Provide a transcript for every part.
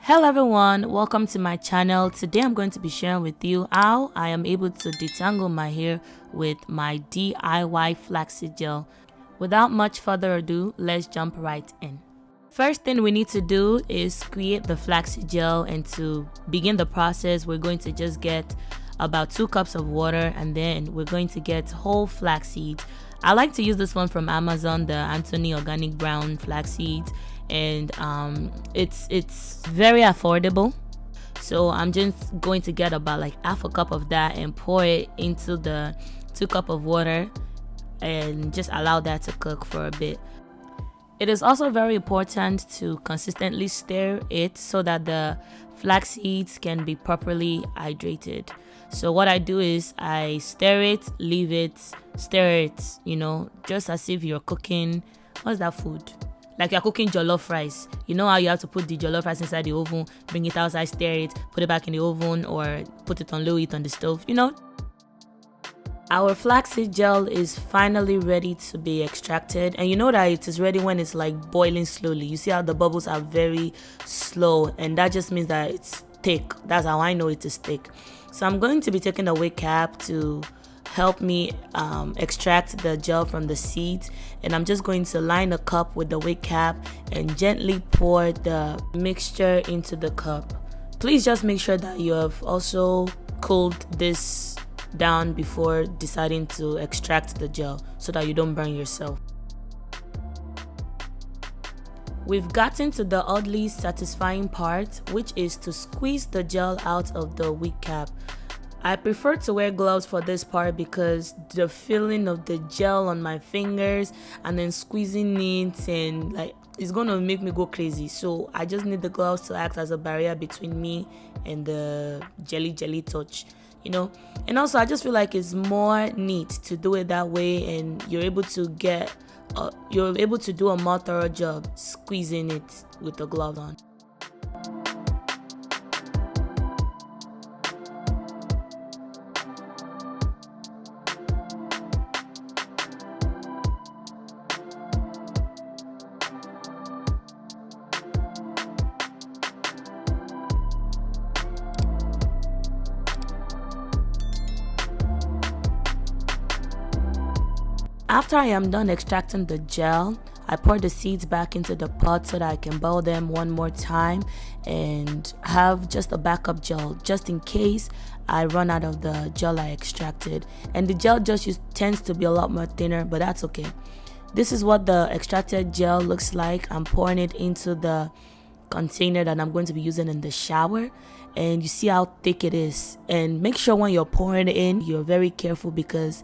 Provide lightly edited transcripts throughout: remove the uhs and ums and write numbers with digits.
Hello everyone, welcome to my channel. Today I'm going to be sharing with you how I am able to detangle my hair with my DIY Flaxseed Gel. Without much further ado, let's jump right in. First thing we need to do is create the Flaxseed Gel, and to begin the process we're going to just get about 2 cups of water, and then we're going to get whole flax seeds. I like to use this one from Amazon, the Anthony Organic Brown flax seeds, and it's very affordable. So I'm just going to get about like half a cup of that and pour it into the 2 cups of water and just allow that to cook for a bit. It is also very important to consistently stir it so that the flax seeds can be properly hydrated. So what I do is I stir it, leave it, stir it, just as if you're cooking, what's that food? Like you're cooking jollof rice. You know how you have to put the jollof rice inside the oven, bring it outside, stir it, put it back in the oven, or put it on low heat on the stove, Our flaxseed gel is finally ready to be extracted, and you know that it is ready when it's like boiling slowly. You see how the bubbles are very slow, and that just means that it's thick. That's how I know it is thick. So I'm going to be taking the wig cap to help me extract the gel from the seeds, and I'm just going to line the cup with the wig cap and gently pour the mixture into the cup. Please just make sure that you have also cooled this down before deciding to extract the gel so that you don't burn yourself. We've gotten to the oddly satisfying part, which is to squeeze the gel out of the wig cap. I prefer to wear gloves for this part because the feeling of the gel on my fingers and then squeezing it and it's gonna make me go crazy. So I just need the gloves to act as a barrier between me and the jelly touch, And also I just feel like it's more neat to do it that way, and you're able to do a more thorough job squeezing it with the glove on. After I am done extracting the gel, I pour the seeds back into the pot so that I can boil them one more time and have just a backup gel just in case I run out of the gel I extracted. And the gel just tends to be a lot more thinner, but that's okay. This is what the extracted gel looks like. I'm pouring it into the container that I'm going to be using in the shower, and you see how thick it is. And make sure when you're pouring it in, you're very careful because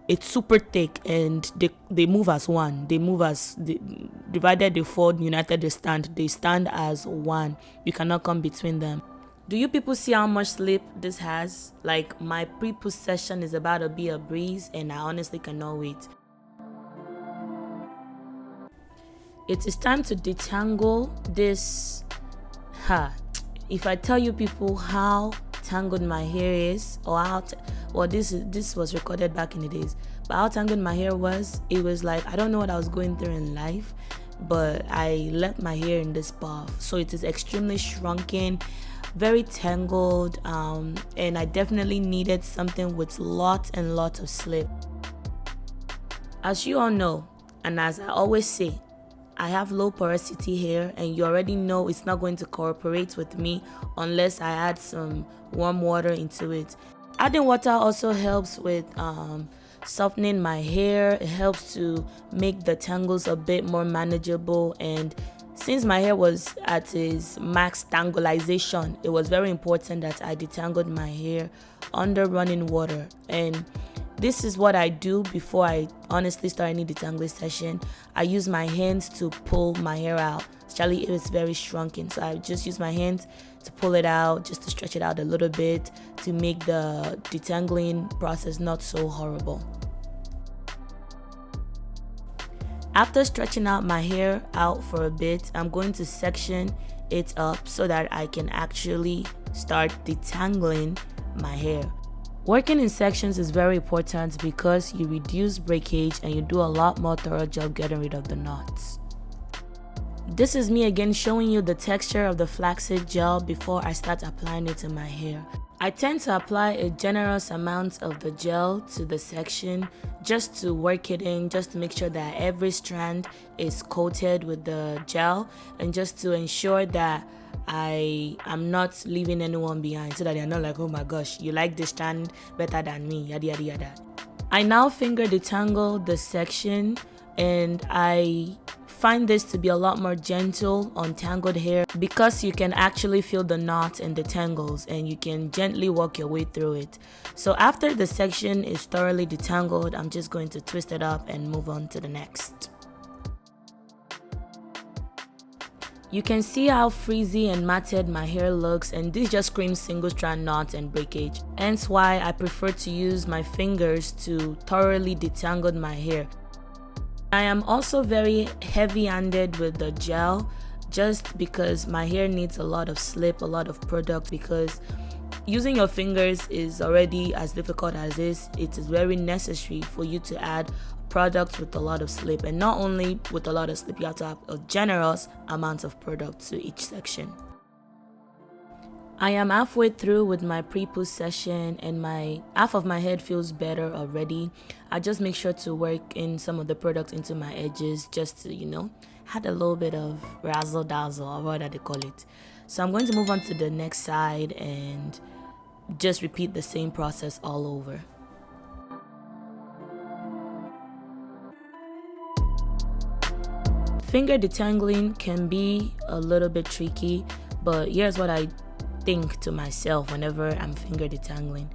it's super thick and they move as one. Divided they fall, united they stand. They stand as one. You cannot come between them. Do you people see how much slip this has? Like, my pre-poo session is about to be a breeze, and I honestly cannot wait. It is time to detangle this. If I tell you people how tangled my hair is, or how this was recorded back in the days, but how tangled my hair was, it was like I don't know what I was going through in life, but I left my hair in this buff, so it is extremely shrunken, very tangled, and I definitely needed something with lots and lots of slip. As you all know, and as I always say, I have low porosity hair, and you already know it's not going to cooperate with me unless I add some warm water into it. Adding water also helps with softening my hair. It helps to make the tangles a bit more manageable, and since my hair was at its max tangleization, it was very important that I detangled my hair under running water. And this is what I do before I honestly start any detangling session. I use my hands to pull my hair out, especially if it's very shrunken. So I just use my hands to pull it out, just to stretch it out a little bit to make the detangling process not so horrible. After stretching out my hair out for a bit, I'm going to section it up so that I can actually start detangling my hair. Working in sections is very important because you reduce breakage and you do a lot more thorough job getting rid of the knots. This is me again showing you the texture of the Flaxseed Gel before I start applying it to my hair. I tend to apply a generous amount of the gel to the section just to work it in, just to make sure that every strand is coated with the gel, and just to ensure that I am not leaving anyone behind, so that they're not like, oh my gosh, you like this strand better than me, yada yada yada. I now finger detangle the section, and I find this to be a lot more gentle on tangled hair because you can actually feel the knots and the tangles, and you can gently work your way through it. So after the section is thoroughly detangled, I'm just going to twist it up and move on to the next. You can see how frizzy and matted my hair looks, and this just screams single strand knots and breakage. Hence why I prefer to use my fingers to thoroughly detangle my hair. I am also very heavy-handed with the gel just because my hair needs a lot of slip, a lot of product, because using your fingers is already as difficult as this. It is very necessary for you to add products with a lot of slip, and not only with a lot of slip, you have to have a generous amount of product to each section. I am halfway through with my pre-poo session, and my half of my head feels better already. I just make sure to work in some of the products into my edges just to, add a little bit of razzle dazzle, or whatever they call it. So I'm going to move on to the next side and just repeat the same process all over. Finger detangling can be a little bit tricky, but here's what I think to myself whenever I'm finger detangling.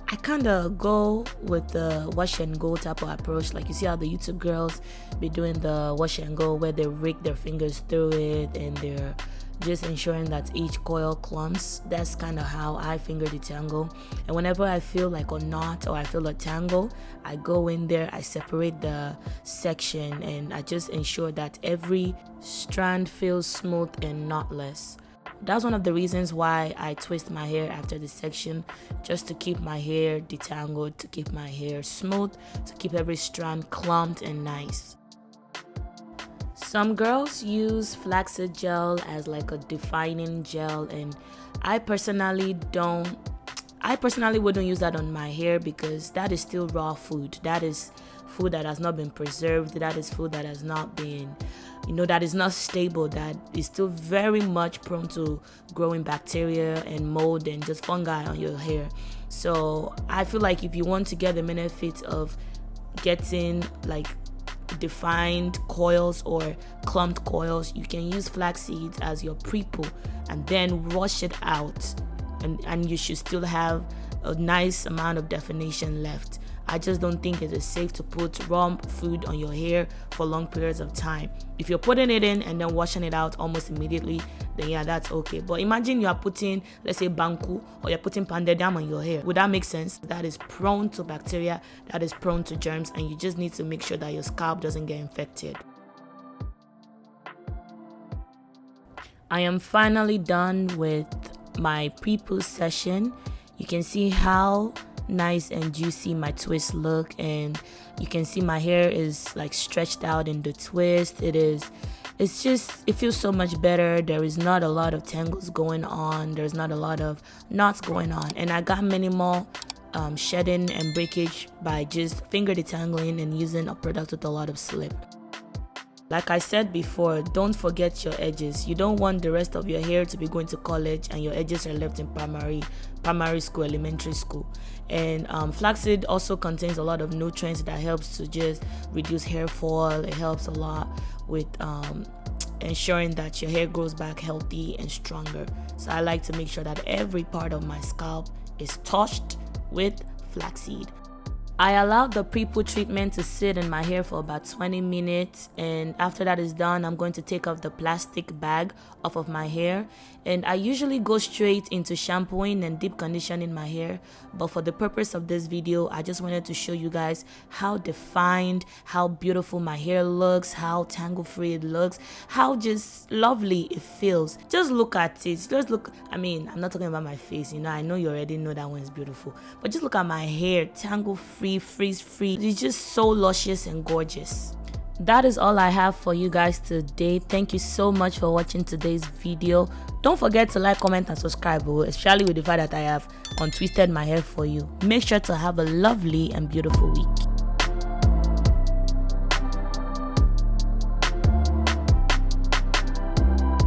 I kind of go with the wash and go type of approach. Like, you see how the YouTube girls be doing the wash and go, where they rake their fingers through it and they're just ensuring that each coil clumps. That's kind of how I finger detangle. And whenever I feel like a knot or I feel a tangle, I go in there, I separate the section, and I just ensure that every strand feels smooth and knotless. That's one of the reasons why I twist my hair after the section, just to keep my hair detangled, to keep my hair smooth, to keep every strand clumped and nice. Some girls use Flaxseed Gel as like a defining gel, and I personally wouldn't use that on my hair, because that is still raw food. That is food that has not been preserved. That is food that has not been, that is not stable, that is still very much prone to growing bacteria and mold and just fungi on your hair. So I feel like if you want to get the benefit of getting like defined coils or clumped coils, you can use flax seeds as your pre-poo and then wash it out, and you should still have a nice amount of definition left. I just don't think it is safe to put raw food on your hair for long periods of time. If you're putting it in and then washing it out almost immediately, then yeah, that's okay. But imagine you are putting, let's say, banku, or you're putting pandedam on your hair. Would that make sense? That is prone to bacteria, that is prone to germs, and you just need to make sure that your scalp doesn't get infected. I am finally done with my pre-poo session. You can see how nice and juicy my twists look, and you can see my hair is like stretched out in the twist. It feels so much better. There is not a lot of tangles going on, there's not a lot of knots going on, and I got minimal shedding and breakage by just finger detangling and using a product with a lot of slip. Like I said before, don't forget your edges. You don't want the rest of your hair to be going to college and your edges are left in primary school, elementary school. And flaxseed also contains a lot of nutrients that helps to just reduce hair fall. It helps a lot with ensuring that your hair grows back healthy and stronger. So I like to make sure that every part of my scalp is touched with flaxseed. I allowed the pre-poo treatment to sit in my hair for about 20 minutes, and after that is done, I'm going to take off the plastic bag off of my hair, and I usually go straight into shampooing and deep conditioning my hair, but for the purpose of this video, I just wanted to show you guys how defined, how beautiful my hair looks, how tangle-free it looks, how just lovely it feels. Just look at it. Just look. I'm not talking about my face, I know you already know that one is beautiful, but just look at my hair, tangle-free, frizz-free. It's just so luscious and gorgeous. that is all I have for you guys today. Thank you so much for watching today's video. Don't forget to like, comment and subscribe, especially with the fact that I have untwisted my hair for you. Make sure to have a lovely and beautiful week.